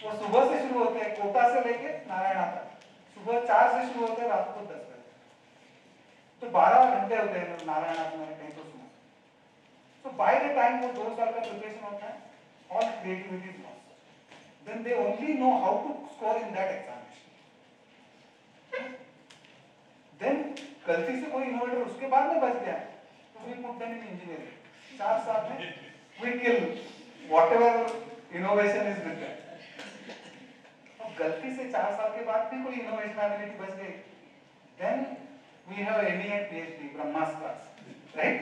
वो सुबह से शुरू होते हैं, कोटा से लेके नारायणा तक. सुबह 4 से शुरू होते हैं, रात को 10 बजे. तो 12 घंटे होते हैं नारायणा में, कहीं तो सुना. So by the time वो 2 साल का प्रिपरेशन होता है, all creativity is lost. Then they only know how to score in that examination. Then गलती से कोई इनोवेटर उसके बाद में बच गया, तो we put them in engineering. 4 साल में we kill whatever innovation is with them. गलती से 4 साल के बाद भी कोई इनोवेशन एबिलिटी बच गई, then we have ME and PhD, Brahmastra class, right?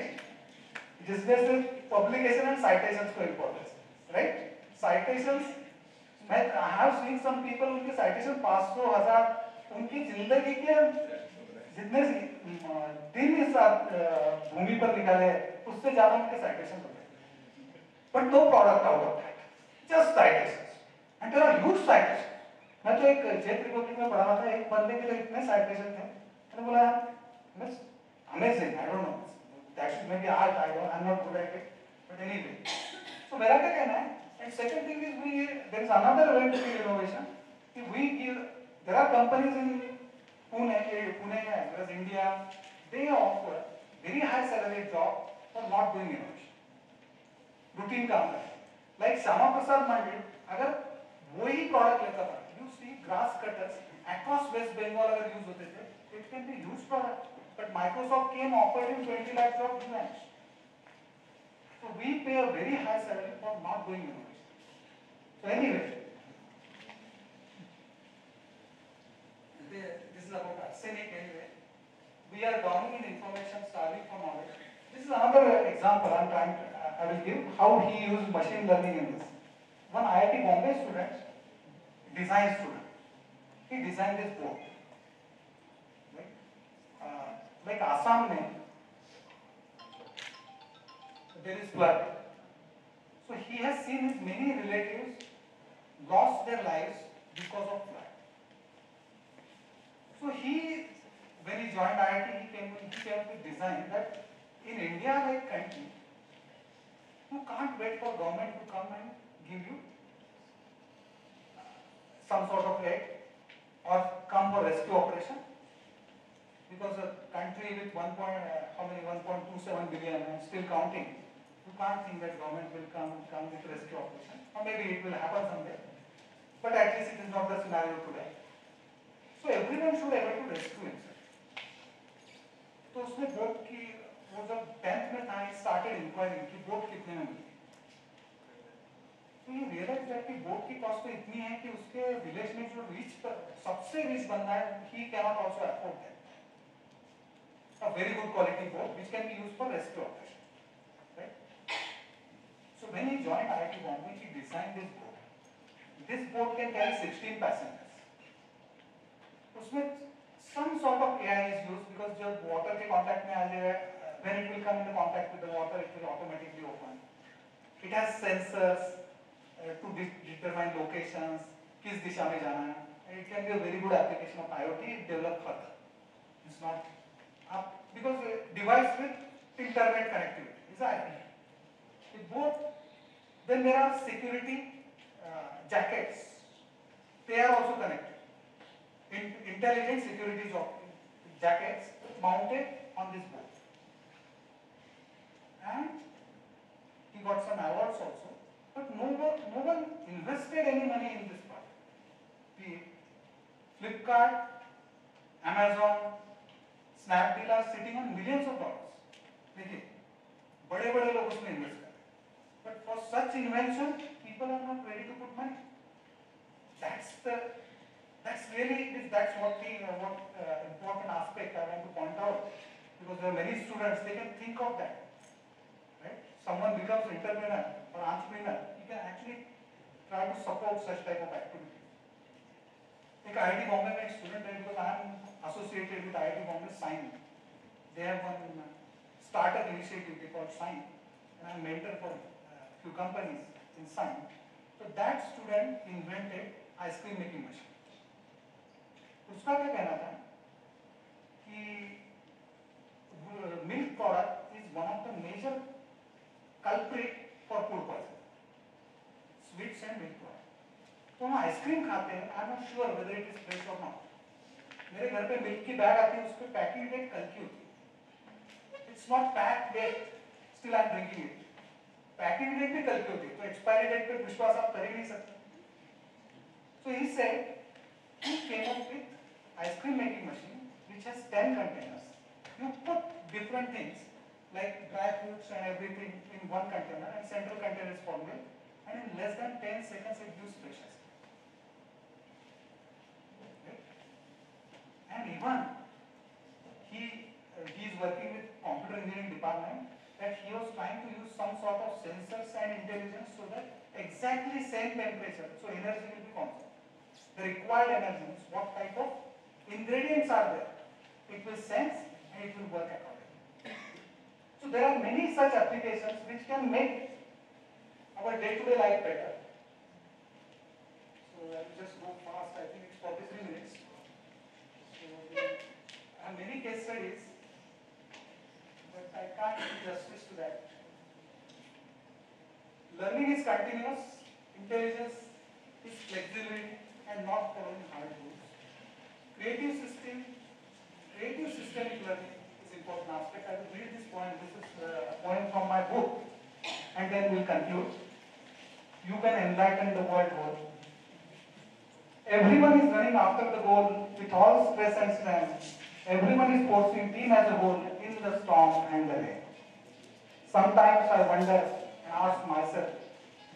जिसमें सिर्फ पब्लिकेशन एंड साइटेशंस को इम्पोर्टेंस, राइट? साइटेशंस, मैं I have seen some people, उनके साइटेशन 500, 1000, उनकी जिंदगी के जितने दिन इस भूमि पर निकाले उससे ज्यादा उनके साइटेशन होते हैं, but no product out of that, just citations, and there are huge citations. मैं तो एक जेट रिपब्लिक में पढ़ा था, एक बंदे के लिए इतने साइटेशन थे, मैंने बोला amazing, I don't know, that should may be art, I am not good at it, But anyway, so मेरा क्या कहना है? And second thing is there is another way to build innovation. There are companies in Pune as well as India, they offer very high salary job for not doing innovation. Routine काम है like Shyama Prasad मंडी अगर वही product लेता था you see grass cutters across West Bengal अगर use होते थे it can be huge product but Microsoft came offered in 20 lakh job you and so we pay a very high salary for not doing innovation. So anyway, this is about arsenic anyway. We are drowning in information, starving for knowledge. This is another example I will give how he used machine learning in this. One IIT Bombay student, design student, he designed this board. Like Assam mein, there is flood. So he has seen his many relatives lost their lives because of flood. So when he joined IIT, he came with design that in India, like country, you can't wait for government to come and give you some sort of aid or come for rescue operation, because a country with 1.27 billion and still counting, you can't think that government will come with rescue operation, or maybe it will happen someday, but at least it is not the scenario today. So everyone should be able to rescue himself. तो उसने boat की वो जब 10th में था he started inquiring कि boat कितने में मिलती है. तो ये रियलाइज किया कि बोट की कॉस्ट तो इतनी है कि उसके विलेज में जो सबसे रिच बंदा है he cannot also afford that. A very good quality boat which can be used for rescue operation. Right? So when he joined IIT Bombay, he designed this boat. This boat can carry 16 passengers. उसमें some sort of AI is used because जब water के contact में आ जाए, when it will come into contact with the water, it will automatically open. It has sensors to determine locations, किस दिशा में जाना है. It can be a very good application of IoT developed further. It's not because a device with internet connectivity is IoT. With both, then there are security jackets. They are also connected. Intelligent security jackets mounted on this boat, and he got some awards also. But no one invested any money in this project. Flipkart, Amazon, Snapdeal are sitting on millions of dollars. देखिए, बड़े-बड़े लोग उसमें invest कर रहे हैं. But for such invention, people are not ready to put money. That's what the important aspect I want to point out, because there are many students, they can think of that, right? Someone becomes entrepreneur or entrepreneur, he can actually try to support such type of activity. Like IIT Bombay में student है, because I am associated with IIT Bombay Sign. They have one startup initiative they call Sign, and I am mentor for few companies in Sign. So that student invented ice cream making machine. उसका क्या कहना था कि milk product is one of the major culprit for food poisoning. Sweets and milk product. तो हम ice cream खाते हैं, I am not sure whether it is fresh और नॉट. मेरे घर पे मिल्क की बैग आती है, उस पे पैकिंग डेट कल की होती है. It's not pack date, still I am drinking it. Packing date भी कल की होती है, तो एक्सपायरी डेट पे विश्वास आप कर ही नहीं सकते. So he said he came up with ice cream making machine which has 10 containers. You put different things like dry fruits and everything in one container, and central container is for milk, and in less than 10 seconds it gives fresh ice cream. Right? And even he is working with computer engineering department, that he was trying to use some sort of sensors and intelligence so that exactly same temperature, so energy will be constant. The required energy means what type of ingredients are there. It will sense and it will work accordingly. So there are many such applications which can make our day-to-day life better. So I will just go fast. I think it's 43 minutes. So I have many case studies, but I can't do justice to that. Learning is continuous, intelligence is flexibility and not following hard rules. Creative system, creative systemic learning is important aspect. I will read this poem. This is a poem from my book, and then we'll conclude. You can enlighten the world whole. Everyone is running after the goal with all stress and strength. Everyone is pursuing team as a whole in the storm and the rain. Sometimes I wonder and ask myself,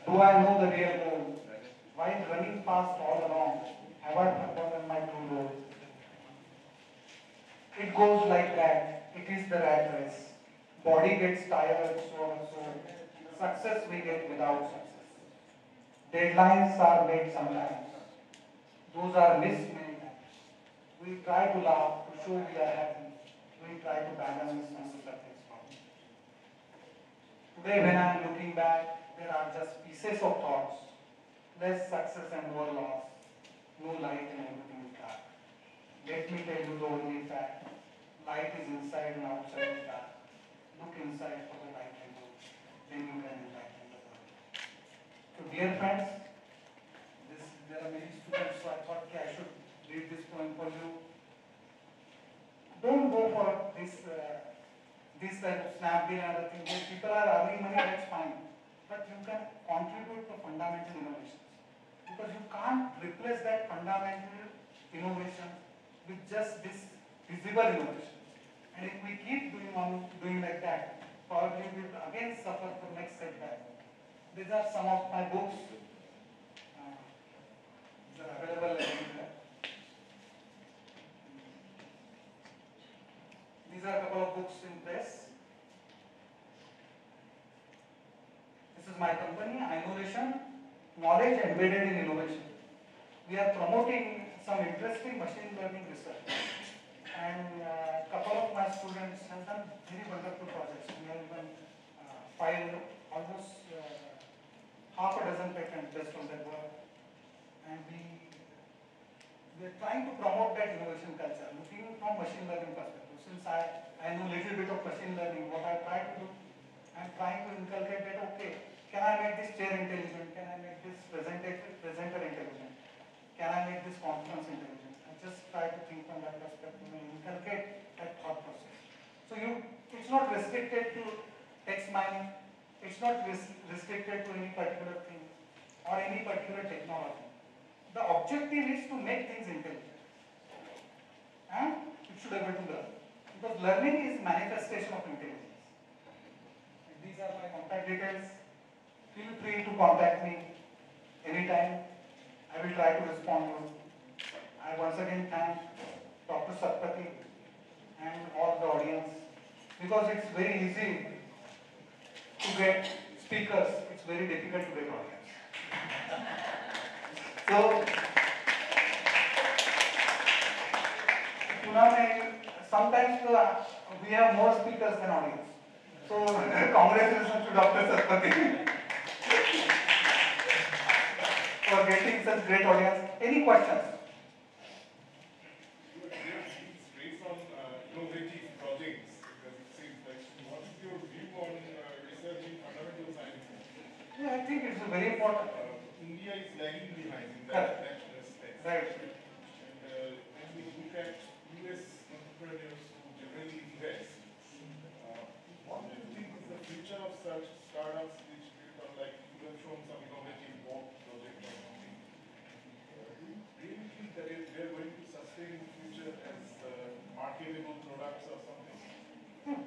do I know the real goal? While running fast all along, have I forgotten my true goal? It goes like that. It is the rat race. Body gets tired, so. Success we get without success. Deadlines are made sometimes. Those are missed many times. We try to laugh to show we are happy. We try to balance and things from. Today when I am looking back, there are just pieces of thoughts. Less success and more loss. No light and everything is dark. Let me tell you the only fact. Light is inside and outside is dark. Look inside for the light and go. Then you can enlighten the world. So dear friends, there are many students, so I thought I should read this poem for you. Don't go for this type of Snapdeal and other things. If people are earning money, that's fine. But you can contribute to fundamental innovations. Because you can't replace that fundamental innovation with just this visible innovation. And if we keep doing like that, probably we will again suffer for next setback. These are some of my books. These are available everywhere. These are a couple of books in press. This is my company, Innovation, Knowledge Embedded in Innovation. We are promoting some interesting machine learning research. And a couple of my students have done very wonderful projects. We have even filed almost half a dozen patents based on that work. And we are trying to promote that innovation culture, looking from machine learning perspective. Since I know a little bit of machine learning, what I try to do, I am trying to inculcate that, okay, can I make this chair intelligent? Can I make this presenter intelligent? Can I make this conference intelligent? I just try to think from that perspective and inculcate that thought process. So it's not restricted to text mining, it's not restricted to any particular thing or any particular technology. The objective is to make things intelligent. And it should be able to learn. Because learning is manifestation of intelligence. And these are my contact details. Feel free to contact me anytime. I will try to respond to you. I once again thank Dr. Satpathy and all the audience, because it's very easy to get speakers, it's very difficult to get audience. So, sometimes we have more speakers than audience. So, congratulations to Dr. Satpathy for getting such great audience. Any questions? Straight from innovative projects, because it seems like, what is your view on research in fundamental sciences? Yeah, I think it's very important. India is lagging behind in that respect. Right. And when we look at US entrepreneurs who generally invest, what do you think is the future of such startups which build on, like, you have shown some innovative work project or something? Do you really think that they are going to sustain in the future as marketable products or something?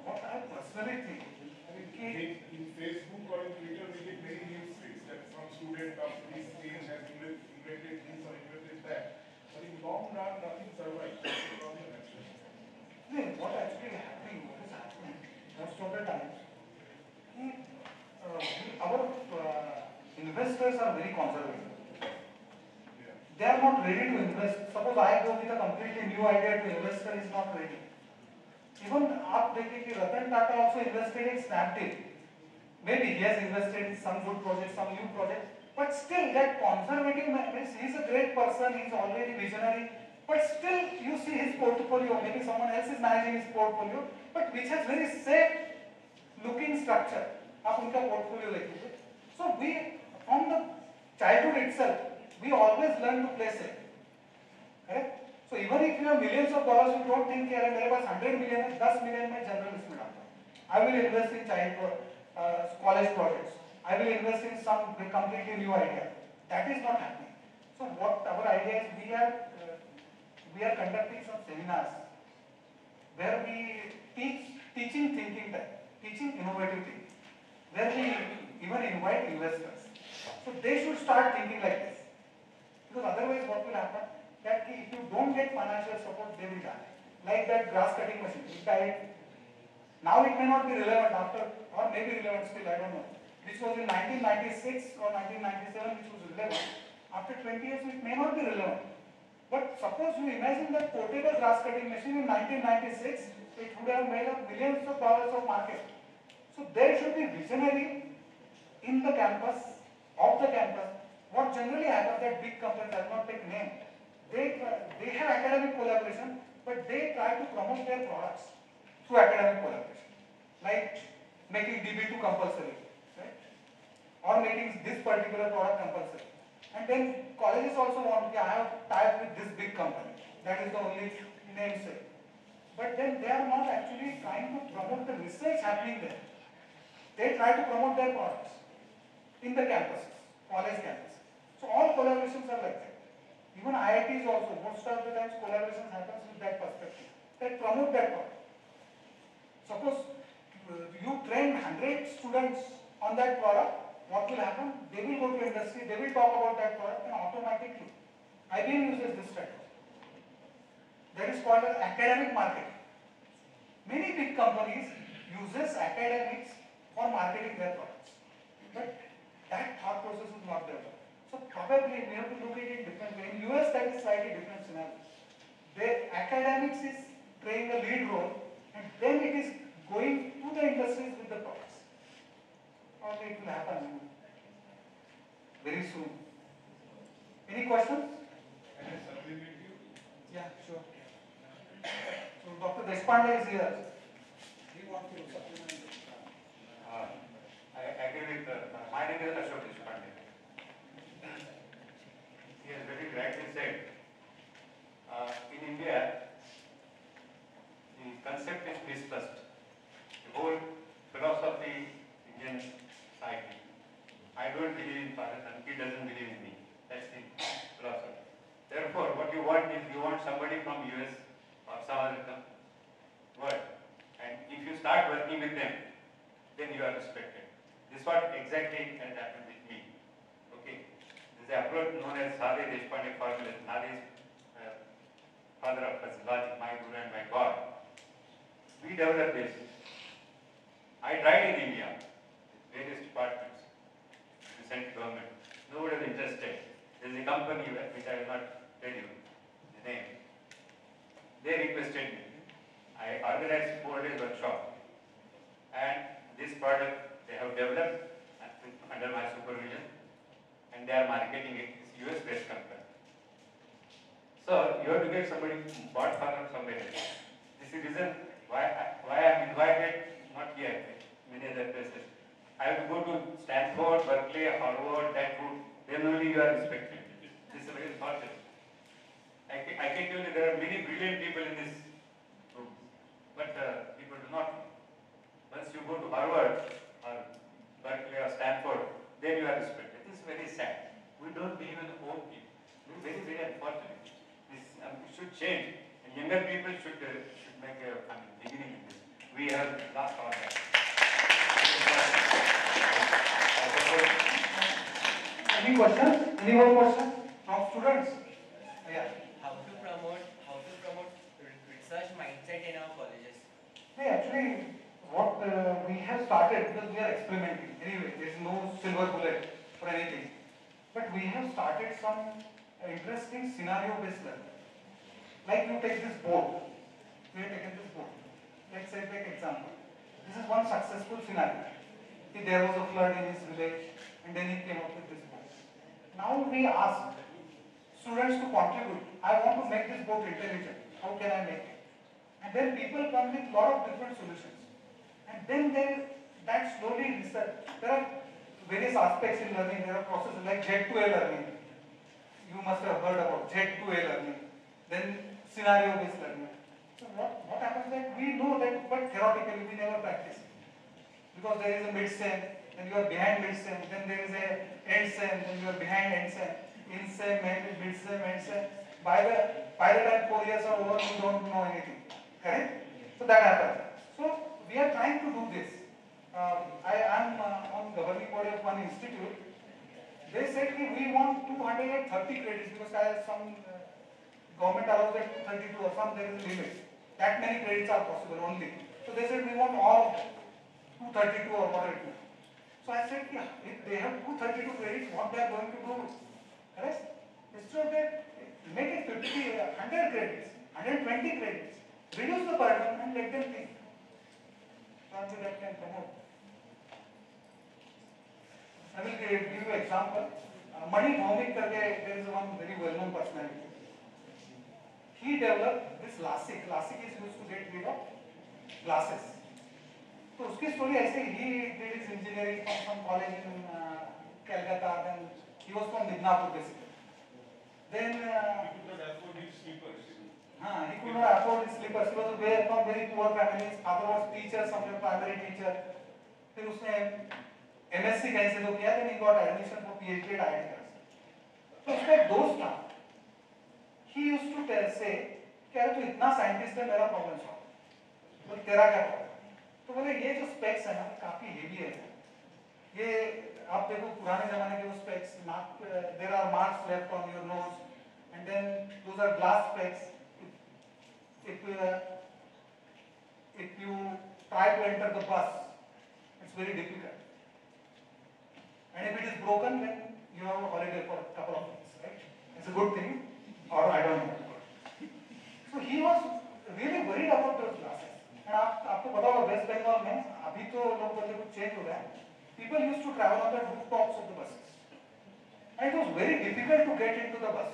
What I personally think, In Facebook or in Twitter, we get many news feeds that some student of this thing has invented this or invented that. But in long run, nothing survives. That's the problem, actually. what actually happening, what is happening most of the times, our investors are very conservative. Yeah. They are not ready to invest. Suppose I go with a completely new idea to investor is not ready. Even आप देखेंगे Ratan Tata also invested in Snapdeal. Maybe he has invested in some good project, some new project, but still that conservative means he is a great person, he is already visionary, but still you see his portfolio, maybe someone else is managing his portfolio, but which has very safe looking structure. आप उनका portfolio देखेंगे. So from the childhood itself, we always learn to play safe. Correct? So even if you have millions of dollars, you don't think यार मेरे पास 100 million है, 10 million मैं general इसमें डालता हूँ. I will invest in college projects. I will invest in some completely new idea. That is not happening. So what our idea is, we are conducting some seminars where we teaching thinking type, teaching innovative thinking, where we even invite investors. So they should start thinking like this. Because otherwise what will happen, that if you don't get financial support, they will die. Like that grass cutting machine, it died. Now it may not be relevant after, or maybe relevant still, I don't know. Which was in 1996 or 1997, which was relevant. After 20 years, it may not be relevant. But suppose you imagine that portable grass cutting machine in 1996, it would have made up millions of dollars of market. So there should be visionary in the campus, of the campus. What generally happens that big companies, I will not take name, they have academic collaboration, but they try to promote their products through academic collaboration, like making DB2 compulsory, right? Or making this particular product compulsory. And then colleges also want, I have tied with this big company. That is the only namesake. But then they are not actually trying to promote the research happening there. They try to promote their products in the campuses, college campuses. So all collaborations are like that. Even IITs also, most of the times collaborations happens with that perspective. They promote that product. Suppose you train 100 students on that product, what will happen? They will go to industry, they will talk about that product, and automatically IBM uses this strategy. That is called as academic marketing. Many big companies uses academics for marketing their products. But that thought process is not there. So probably we have to look at it differently. In US that is slightly different scenario. The academics is playing a lead role, and then it is going to the industries with the products. Probably it will happen very soon. Any questions? Can I supplement you? Yeah, sure. So Dr. Deshpande is here. We want to supplement. I agree with, my name is Ashok Deshpande. He has very rightly said, in India, the concept is mistrust. The whole philosophy, Indian society. I don't believe in Father, and he doesn't believe in me. That's the philosophy. Therefore, what you want is you want somebody from US or some other world. And if you start working with them, then you are respected. This is what exactly has happened with me. Okay. This is the approach known as Sade Deshpande formula. Sade is father of logic, my guru and my God. We developed this. I tried in India, various departments, the central government. Nobody was interested. There is a company which I will not tell you the name. They requested me. I organized 4 days workshop. And this product they have developed under my supervision, and they are marketing it. It's US-based company. So you have to get somebody bought from somebody else. This is the reason why I am invited, not here, many other places. I have to go to Stanford, Berkeley, Harvard, that route. Then only you are respected. This is very important. I can tell you there are many brilliant people in this room, but people do not know. Once you go to Harvard or Berkeley or Stanford, then you are respected. This is very sad. We don't believe in old people. This is very, very unfortunate. This should change, and younger people should make a beginning in this. We have lost all that. Any questions? Any more questions from students? Yeah. How to promote research mindset in our colleges? Hey, actually, what we have started, because we are experimenting. Anyway, there is no silver bullet for anything. But we have started some interesting scenario-based learning. Like you take this boat. We have taken this boat. Let's say, take example. This is one successful scenario. There was a flood in his village, and then he came up with this boat. Now we ask students to contribute. I want to make this boat intelligent. How can I make it? And then people come with lot of different solutions. And then that slowly research. There are various aspects in learning. There are processes like Z2A learning. You must have heard about Z2A learning. Then scenario-based learning. So what happens that we know that, but theoretically we never practice. Because there is a mid-sem, then you are behind mid-sem, then there is a end-sem, then you are behind end-sem, in-sem, mid-sem, end-sem. By the time 4 years are over, you don't know anything. Correct? So that happens. So we are trying to do this. I am on governing body of one institute. They said we want 230 credits because some government allows that 232 or some there is a limit. That many credits are possible only. So they said we want all 232 or whatever it is. So I said, yeah, if they have 232 credits, what they are going to do? Correct? Instead of that, make it 50, 100 credits, 120 credits. Reduce the burden and let them think. Something that can promote. I will give you an example. Mani Bhaumik karke, there is one very well-known personality. He developed this LASIK. LASIK is used to get rid of glasses. So उसकी story ऐसे he did his engineering from some college in Calcutta. Then he was from Midnapur basically. Then he could not afford his slippers. he could not afford his slippers. He was from very poor family. His father was teacher, some primary teacher. फिर उसने MSc कहीं से तो किया, then he got admission for PhD at IIT. तो उसका एक दोस्त था. He used to say कि यार तू इतना साइंटिस्ट है, मेरा प्रॉब्लम सॉल्व. तो तेरा क्या प्रॉब्लम? तो बोले ये जो स्पेक्स है ना काफी हेवी है. ये आप देखो पुराने जमाने के वो specs, there are marks left on your nose, and then those are glass specs. If you try to enter the bus, it's very difficult. And if it is broken, then you have a holiday for a couple of weeks, right? It's a good thing, or I don't know. So he was really worried about those glasses. And आपको पता होगा waste Bengal में अभी तो लोग बोलते कुछ change हो रहा है. People used to travel on the rooftops of the buses. And it was very difficult to get into the bus.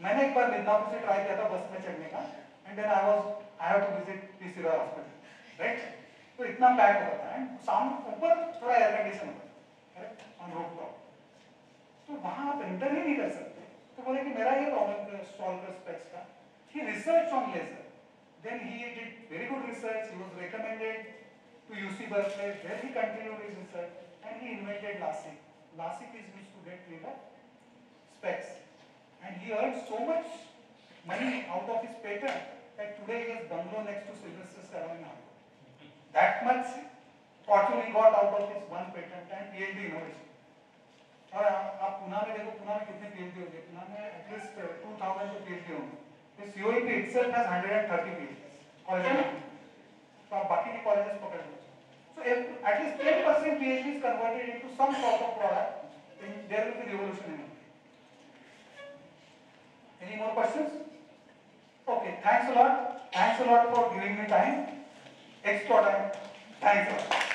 मैंने एक बार मिदनापुर से ट्राई किया था बस में चढ़ने का. And then I have to visit PC Roy Hospital, right? तो इतना पैक होता था. And सामने ऊपर थोड़ा एयर कंडीशन होता था, correct? On rooftop. तो वहाँ आप एंटर ही नहीं कर सकते. तो बोले कि मेरा ये प्रॉब्लम सॉल्व कर स्पेक्स का. He researched on laser. Then he did very good research. He was recommended to UC Berkeley. There he continued his research and he invented LASIK. LASIK is used to get rid of specs. And he earned so much money out of his patent that today he has bungalow next to Sylvester Stallone. That much fortune he got out of his one patent and PhD innovation. और आप पुणे में देखो, पुणे में कितने PhD हो गए? पुणे में at least 2000 तो PhD होंगे. This UAP itself has 130 PhDs. Colleges. So आप बाकी के colleges पकड़ लो. So if at least 10% PhD is converted into some sort of product, then there will be revolution in it. Any more questions? Okay, thanks a lot. Thanks a lot for giving me time. Extra time. Thanks a lot.